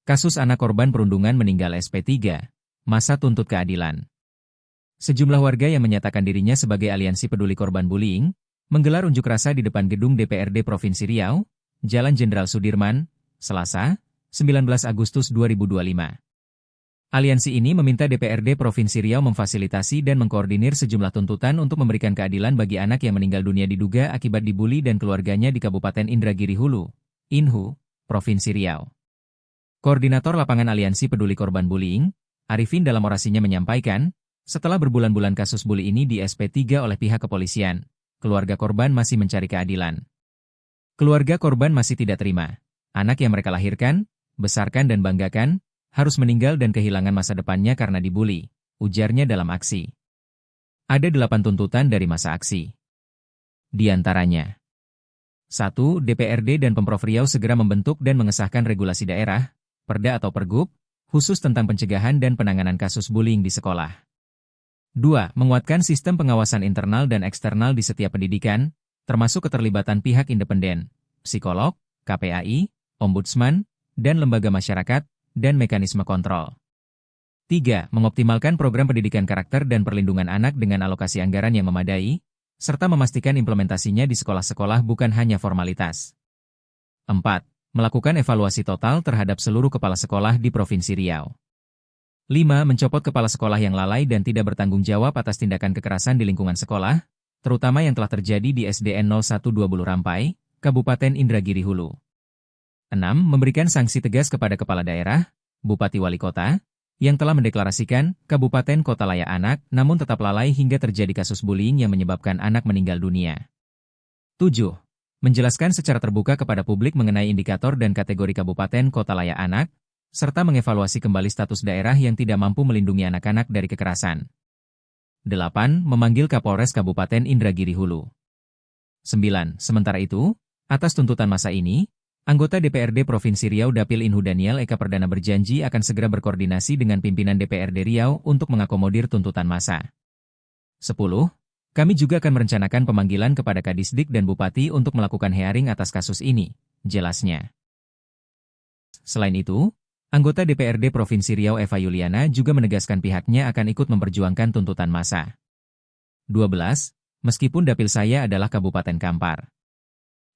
Kasus anak korban perundungan meninggal SP3, masa tuntut keadilan. Sejumlah warga yang menyatakan dirinya sebagai aliansi peduli korban bullying, menggelar unjuk rasa di depan gedung DPRD Provinsi Riau, Jalan Jenderal Sudirman, Selasa, 19 Agustus 2025. Aliansi ini meminta DPRD Provinsi Riau memfasilitasi dan mengkoordinir sejumlah tuntutan untuk memberikan keadilan bagi anak yang meninggal dunia diduga akibat dibully dan keluarganya di Kabupaten Indragiri Hulu, Inhu, Provinsi Riau. Koordinator Lapangan Aliansi Peduli Korban Bullying, Arifin dalam orasinya menyampaikan, setelah berbulan-bulan kasus bully ini di SP3 oleh pihak kepolisian, keluarga korban masih mencari keadilan. Keluarga korban masih tidak terima. Anak yang mereka lahirkan, besarkan dan banggakan, harus meninggal dan kehilangan masa depannya karena dibully, ujarnya dalam aksi. Ada 8 tuntutan dari masa aksi. Di antaranya, 1. DPRD dan Pemprov Riau segera membentuk dan mengesahkan regulasi daerah, Perda atau Pergub, khusus tentang pencegahan dan penanganan kasus bullying di sekolah. 2. Menguatkan sistem pengawasan internal dan eksternal di setiap pendidikan, termasuk keterlibatan pihak independen, psikolog, KPAI, ombudsman, dan lembaga masyarakat, dan mekanisme kontrol. 3. Mengoptimalkan program pendidikan karakter dan perlindungan anak dengan alokasi anggaran yang memadai, serta memastikan implementasinya di sekolah-sekolah bukan hanya formalitas. 4. Melakukan evaluasi total terhadap seluruh kepala sekolah di Provinsi Riau. 5. Mencopot kepala sekolah yang lalai dan tidak bertanggung jawab atas tindakan kekerasan di lingkungan sekolah, terutama yang telah terjadi di SDN 012 Bulu Rampai, Kabupaten Indragiri Hulu. 6. Memberikan sanksi tegas kepada kepala daerah, bupati wali kota, yang telah mendeklarasikan kabupaten kota layak anak namun tetap lalai hingga terjadi kasus bullying yang menyebabkan anak meninggal dunia. 7. Menjelaskan secara terbuka kepada publik mengenai indikator dan kategori kabupaten kota layak anak, serta mengevaluasi kembali status daerah yang tidak mampu melindungi anak-anak dari kekerasan. 8. Memanggil Kapolres Kabupaten Indragiri Hulu. 9. Sementara itu, atas tuntutan masa ini, anggota DPRD Provinsi Riau Dapil Inhu Daniel Eka Perdana berjanji akan segera berkoordinasi dengan pimpinan DPRD Riau untuk mengakomodir tuntutan massa. 10. Kami juga akan merencanakan pemanggilan kepada Kadisdik dan Bupati untuk melakukan hearing atas kasus ini, jelasnya. Selain itu, anggota DPRD Provinsi Riau Eva Yuliana juga menegaskan pihaknya akan ikut memperjuangkan tuntutan massa. 12. Meskipun dapil saya adalah Kabupaten Kampar.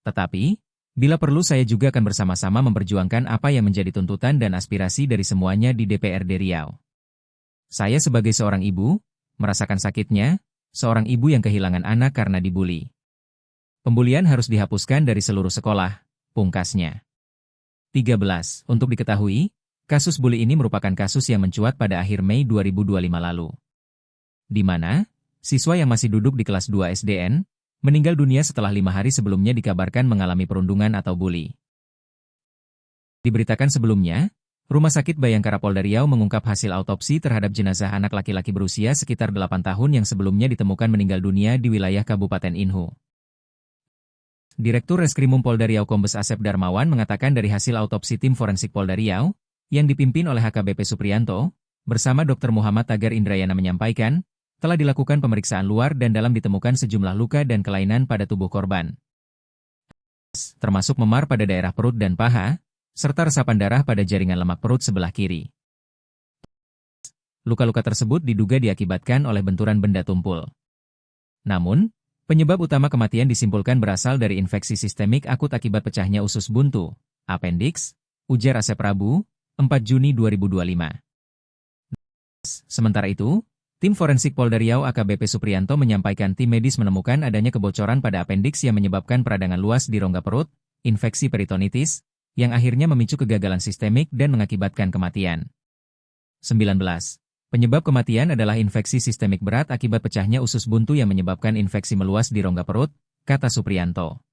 Tetapi, bila perlu saya juga akan bersama-sama memperjuangkan apa yang menjadi tuntutan dan aspirasi dari semuanya di DPRD Riau. Saya sebagai seorang ibu, merasakan sakitnya, seorang ibu yang kehilangan anak karena dibully. Pembulian harus dihapuskan dari seluruh sekolah, pungkasnya. 13. Untuk diketahui, kasus bully ini merupakan kasus yang mencuat pada akhir Mei 2025 lalu. Di mana, siswa yang masih duduk di kelas 2 SDN, meninggal dunia setelah 5 hari sebelumnya dikabarkan mengalami perundungan atau bully. Diberitakan sebelumnya, Rumah Sakit Bayangkara Polda Riau mengungkap hasil autopsi terhadap jenazah anak laki-laki berusia sekitar 8 tahun yang sebelumnya ditemukan meninggal dunia di wilayah Kabupaten Inhu. Direktur Reskrimum Polda Riau Kombes Asep Darmawan mengatakan dari hasil autopsi tim forensik Polda Riau, yang dipimpin oleh HKBP Supriyanto, bersama Dr. Muhammad Tagar Indrayana menyampaikan, telah dilakukan pemeriksaan luar dan dalam ditemukan sejumlah luka dan kelainan pada tubuh korban, termasuk memar pada daerah perut dan paha, serta resapan darah pada jaringan lemak perut sebelah kiri. Luka-luka tersebut diduga diakibatkan oleh benturan benda tumpul. Namun, penyebab utama kematian disimpulkan berasal dari infeksi sistemik akut akibat pecahnya usus buntu, appendix, ujar Asep Rabu, 4 Juni 2025. Sementara itu, tim forensik Polda Riau AKBP Supriyanto menyampaikan tim medis menemukan adanya kebocoran pada appendix yang menyebabkan peradangan luas di rongga perut, infeksi peritonitis, yang akhirnya memicu kegagalan sistemik dan mengakibatkan kematian. 19. Penyebab kematian adalah infeksi sistemik berat akibat pecahnya usus buntu yang menyebabkan infeksi meluas di rongga perut, kata Supriyanto.